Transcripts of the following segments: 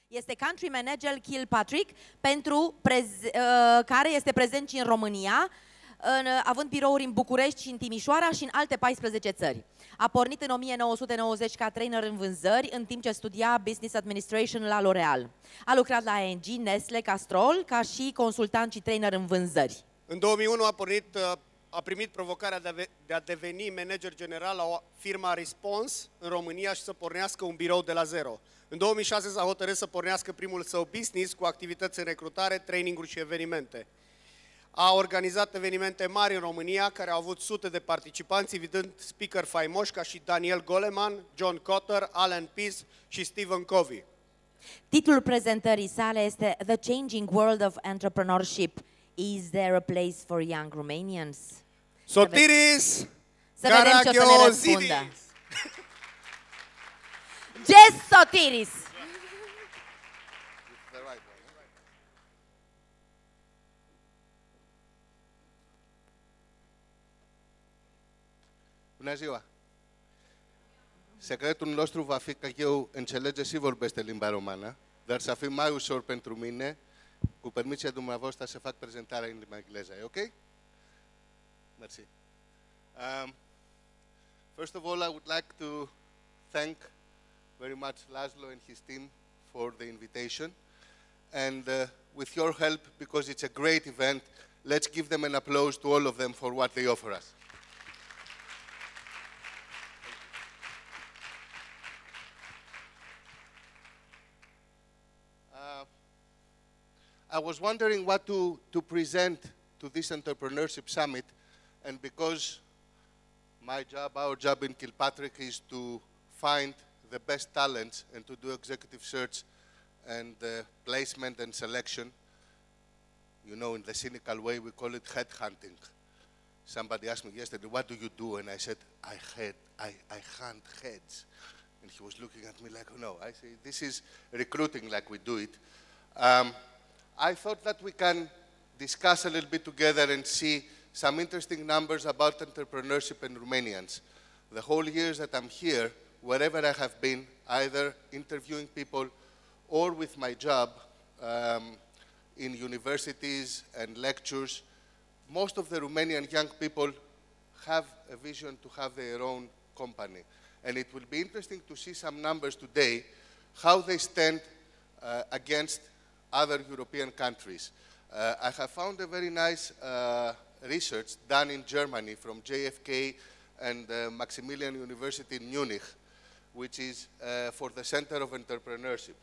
Este country manager Kilpatrick, care este prezent și în România, având birouri în București și în Timișoara și în alte 14 țări. A pornit în 1990 ca trainer în vânzări, în timp ce studia Business Administration la L'Oreal. A lucrat la ING, Nestle, Castrol, ca și consultant și trainer în vânzări. În 2001 a primit provocarea de a deveni manager general la o firma Response în România și să pornească un birou de la zero. În 2006 s-a hotărât să pornească primul său business cu activități în recrutare, traininguri și evenimente. A organizat evenimente mari în România, care au avut sute de participanți, evident speaker faimoși ca și Daniel Goleman, John Cotter, Alan Peace și Stephen Covey. Titlul prezentării sale este The Changing World of Entrepreneurship. Is there a place for young Romanians? Sotiris! Să vedem ce o să ne răspundă. Sotiris! Bună ziua! Secretul nostru va fi că eu înțelege și vorbesc limba romană, dar să fie mai ușor pentru mine, cu permisia dumneavoastră, să fac prezentarea în limba engleză. E ok? Mersi. First of all, I would like to thank very much Laszlo and his team for the invitation. And with your help, because it's a great event, let's give them an applause to all of them for what they offer us. I was wondering what to present to this Entrepreneurship Summit, and because my job, our job in Kilpatrick is to find the best talents and to do executive search and placement and selection. You know, in the cynical way, we call it headhunting. Somebody asked me yesterday, what do you do? And I said, I hunt heads. And he was looking at me like, oh, no. I say, this is recruiting like we do it. I thought that we can discuss a little bit together and see some interesting numbers about entrepreneurship in Romanians. The whole years that I'm here, wherever I have been, either interviewing people or with my job in universities and lectures, most of the Romanian young people have a vision to have their own company. And it will be interesting to see some numbers today, how they stand against other European countries. I have found a very nice research done in Germany from JFK and Maximilian University in Munich, which is for the Center of Entrepreneurship.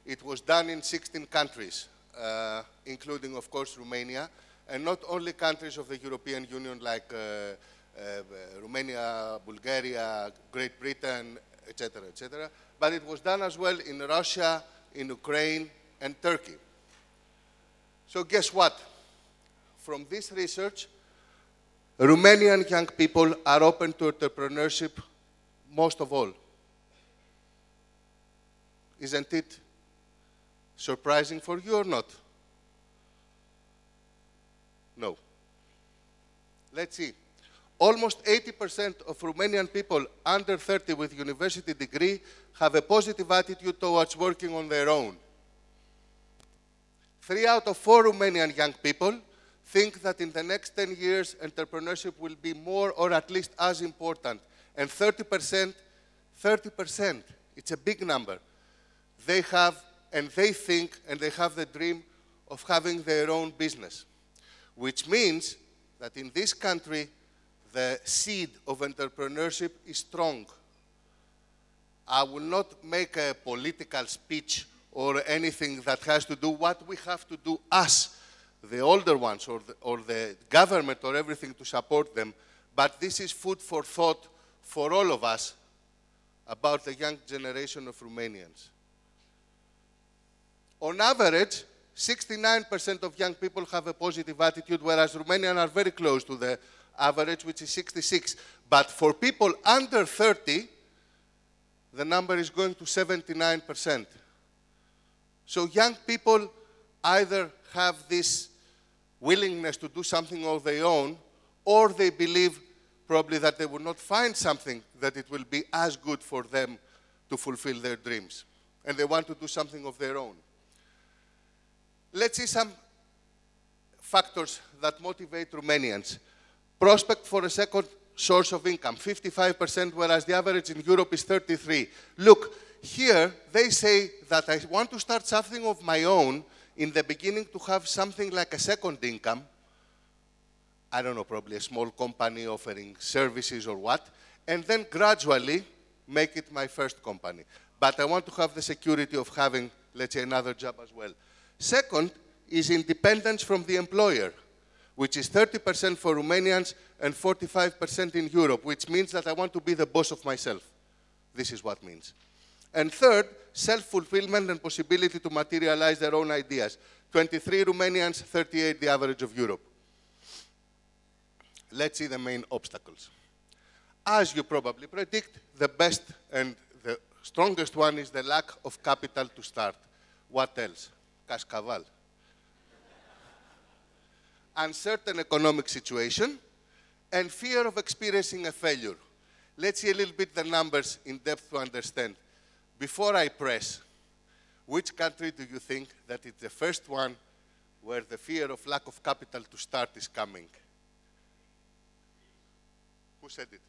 It was done in 16 countries, including, of course, Romania, and not only countries of the European Union like Romania, Bulgaria, Great Britain, etc., but it was done as well in Russia, in Ukraine, and Turkey. So guess what? From this research, Romanian young people are open to entrepreneurship most of all. Isn't it surprising for you or not? No. Let's see. Almost 80% of Romanian people under 30 with university degree have a positive attitude towards working on their own. 3 out of 4 Romanian young people think that in the next 10 years, entrepreneurship will be more or at least as important. And 30%, it's a big number. They have, and they think, and they have the dream of having their own business. Which means that in this country, the seed of entrepreneurship is strong. I will not make a political speech or anything that has to do what we have to do us, the older ones, or the government, or everything to support them. But this is food for thought for all of us about the young generation of Romanians. On average, 69% of young people have a positive attitude, whereas Romanians are very close to the average, which is 66. But for people under 30, the number is going to 79%. So young people either have this willingness to do something of their own, or they believe probably that they will not find something that it will be as good for them to fulfill their dreams. and they want to do something of their own. Let's see some factors that motivate Romanians. Prospect for a second source of income, 55%, whereas the average in Europe is 33%. Look, here they say that I want to start something of my own in the beginning to have something like a second income. I don't know, probably a small company offering services or what, and then gradually make it my first company. But I want to have the security of having, let's say, another job as well. Second is independence from the employer, which is 30% for Romanians and 45% in Europe, which means that I want to be the boss of myself. This is what it means. And third, self-fulfillment and possibility to materialize their own ideas. 23 Romanians, 38 the average of Europe. Let's see the main obstacles. As you probably predict, the best and the strongest one is the lack of capital to start. What else? Cascaval. Uncertain economic situation and fear of experiencing a failure. Let's see a little bit the numbers in depth to understand. Before I press, which country do you think that it's the first one where the fear of lack of capital to start is coming? Who said it?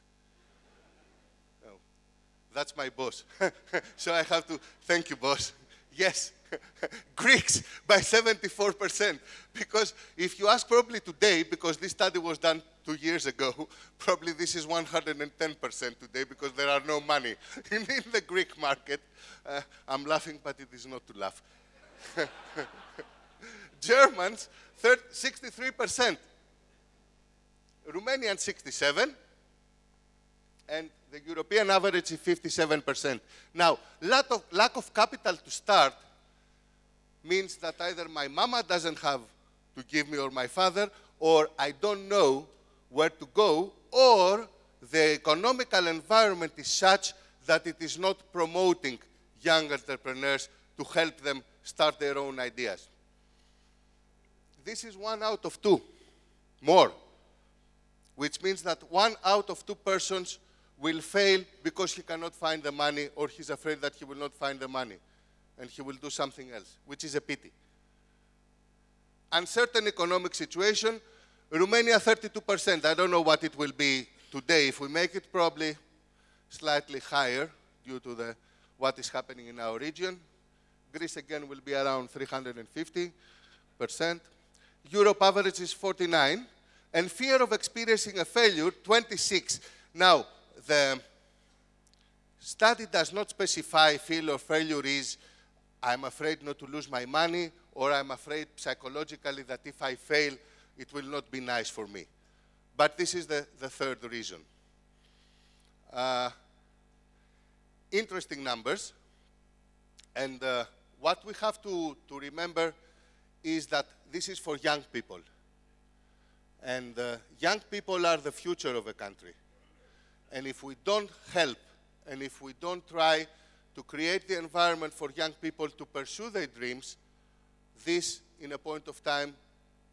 Oh, that's my boss. So I have to thank you, boss. Yes, Greeks by 74%. Because if you ask probably today, because this study was done 2 years ago, probably this is 110% today because there are no money in the Greek market. I'm laughing, but it is not to laugh. Germans, 63%. Romanians, 67%. And the European average is 57%. Now, lack of capital to start means that either my mama doesn't have to give me or my father, or I don't know where to go, or the economical environment is such that it is not promoting young entrepreneurs to help them start their own ideas. This is 1 out of 2, more, which means that 1 out of 2 persons will fail because he cannot find the money, or he's afraid that he will not find the money and he will do something else, which is a pity. Uncertain economic situation, Romania 32%. I don't know what it will be today. If we make it, probably slightly higher due to what is happening in our region. Greece again will be around 350%. Europe average is 49%. And fear of experiencing a failure, 26%. Now, the study does not specify fear or failure is I'm afraid not to lose my money, or I'm afraid psychologically that if I fail, it will not be nice for me. But this is the third reason. Interesting numbers. And what we have to remember is that this is for young people. And young people are the future of a country. And if we don't help, and if we don't try to create the environment for young people to pursue their dreams, this, in a point of time,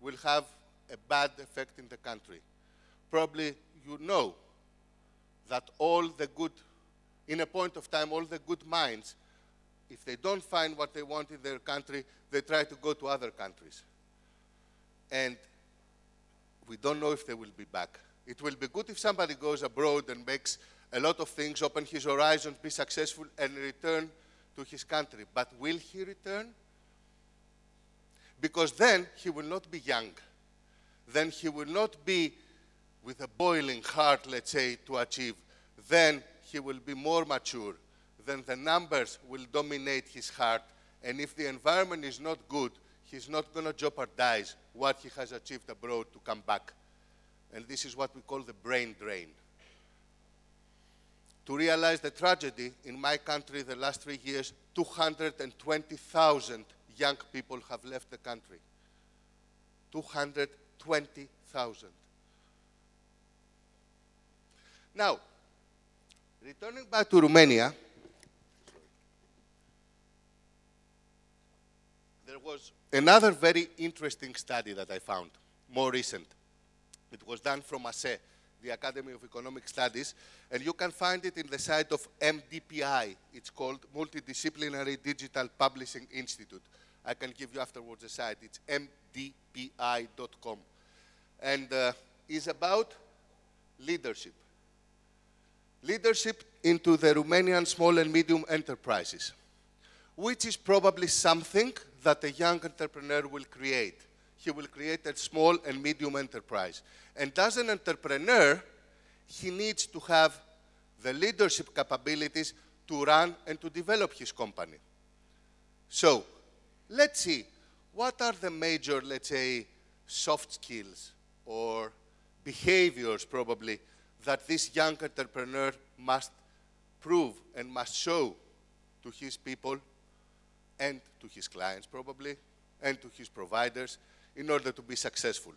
will have a bad effect in the country. Probably you know that in a point of time, all the good minds, if they don't find what they want in their country, they try to go to other countries. And we don't know if they will be back. It will be good if somebody goes abroad and makes a lot of things, open his horizons, be successful, and return to his country. But will he return? Because then he will not be young. Then he will not be with a boiling heart, let's say, to achieve. Then he will be more mature. Then the numbers will dominate his heart. And if the environment is not good, he's not going to jeopardize what he has achieved abroad to come back. And this is what we call the brain drain. To realize the tragedy, in my country, the last 3 years, 220,000 young people have left the country. 220,000. Now, returning back to Romania, there was another very interesting study that I found, more recent. It was done from CEE, the Academy of Economic Studies, and you can find it in the site of MDPI. It's called Multidisciplinary Digital Publishing Institute. I can give you afterwards the site. It's mdpi.com. And is about leadership. Leadership into the Romanian small and medium enterprises, which is probably something that a young entrepreneur will create. He will create a small and medium enterprise. And as an entrepreneur, he needs to have the leadership capabilities to run and to develop his company. So, let's see, what are the major, let's say, soft skills or behaviors probably that this young entrepreneur must prove and must show to his people and to his clients probably, and to his providers in order to be successful.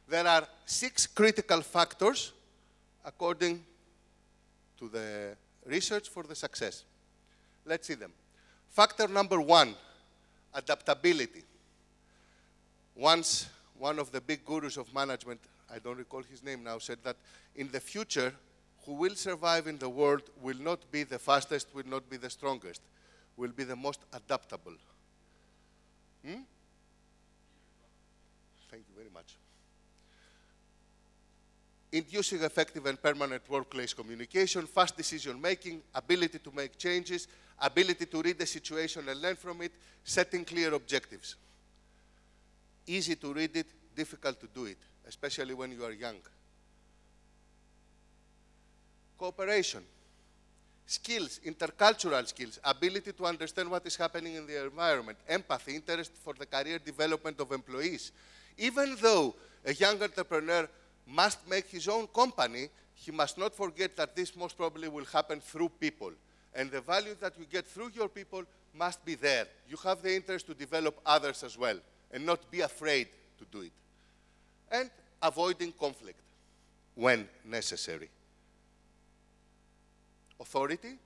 There are 6 critical factors according to the research for the success. Let's see them. Factor number 1, adaptability. Once one of the big gurus of management, I don't recall his name now, said that in the future, who will survive in the world will not be the fastest, will not be the strongest, will be the most adaptable. Thank you very much. Inducing effective and permanent workplace communication, fast decision-making, ability to make changes, ability to read the situation and learn from it, setting clear objectives. Easy to read it, difficult to do it, especially when you are young. Cooperation. Skills, intercultural skills, ability to understand what is happening in the environment, empathy, interest for the career development of employees. Even though a young entrepreneur must make his own company, he must not forget that this most probably will happen through people. And the value that you get through your people must be there. You have the interest to develop others as well, and not be afraid to do it. And avoiding conflict when necessary. Authority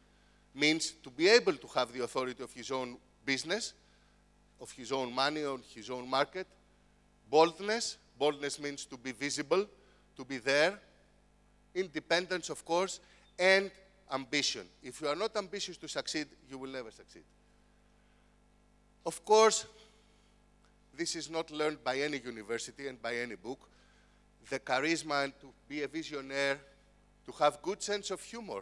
means to be able to have the authority of his own business, of his own money, on his own market. Boldness. Boldness means to be visible, to be there. Independence, of course, and ambition. If you are not ambitious to succeed, you will never succeed. Of course, this is not learned by any university and by any book. The charisma and to be a visionaire, to have good sense of humor.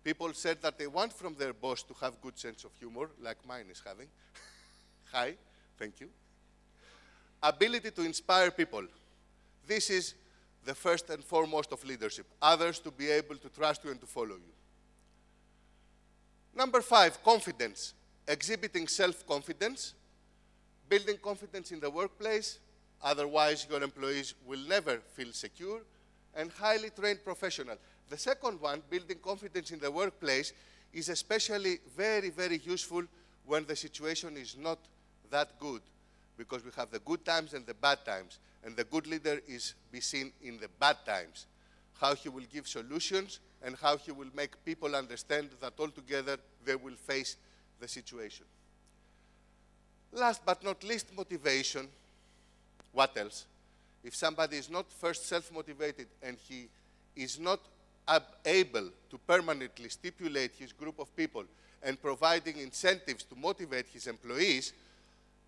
People said that they want from their boss to have good sense of humor, like mine is having. Hi, thank you. Ability to inspire people. This is the first and foremost of leadership. Others to be able to trust you and to follow you. Number 5, confidence. Exhibiting self-confidence. Building confidence in the workplace. Otherwise, your employees will never feel secure. And highly trained professional. The second one, building confidence in the workplace, is especially very, very useful when the situation is not that good, because we have the good times and the bad times, and the good leader is be seen in the bad times, how he will give solutions and how he will make people understand that altogether they will face the situation. Last but not least, motivation. What else? If somebody is not first self-motivated and he is not able to permanently stipulate his group of people and providing incentives to motivate his employees,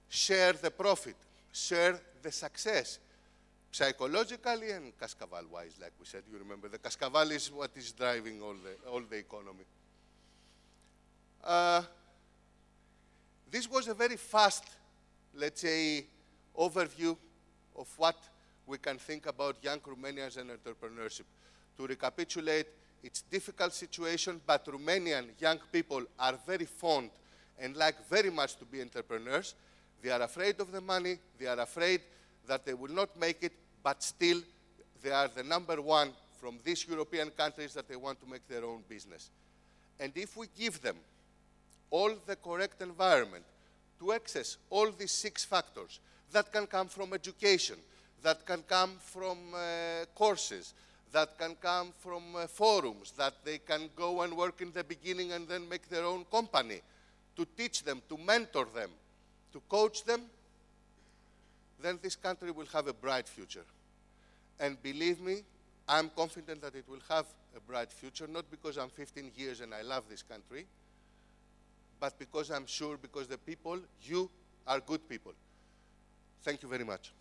share the profit, share the success, psychologically and Cascaval-wise, like we said. You remember, the Cascaval is what is driving all the economy. This was a very fast, let's say, overview of what we can think about young Romanians and entrepreneurship. To recapitulate, it's a difficult situation, but Romanian young people are very fond and like very much to be entrepreneurs. They are afraid of the money, they are afraid that they will not make it, but still they are the #1 from these European countries that they want to make their own business. And if we give them all the correct environment to access all these 6 factors, that can come from education, that can come from courses, that can come from forums, that they can go and work in the beginning and then make their own company, to teach them, to mentor them, to coach them, then this country will have a bright future. And believe me, I'm confident that it will have a bright future, not because I'm 15 years and I love this country, but because I'm sure, because the people, you are good people. Thank you very much.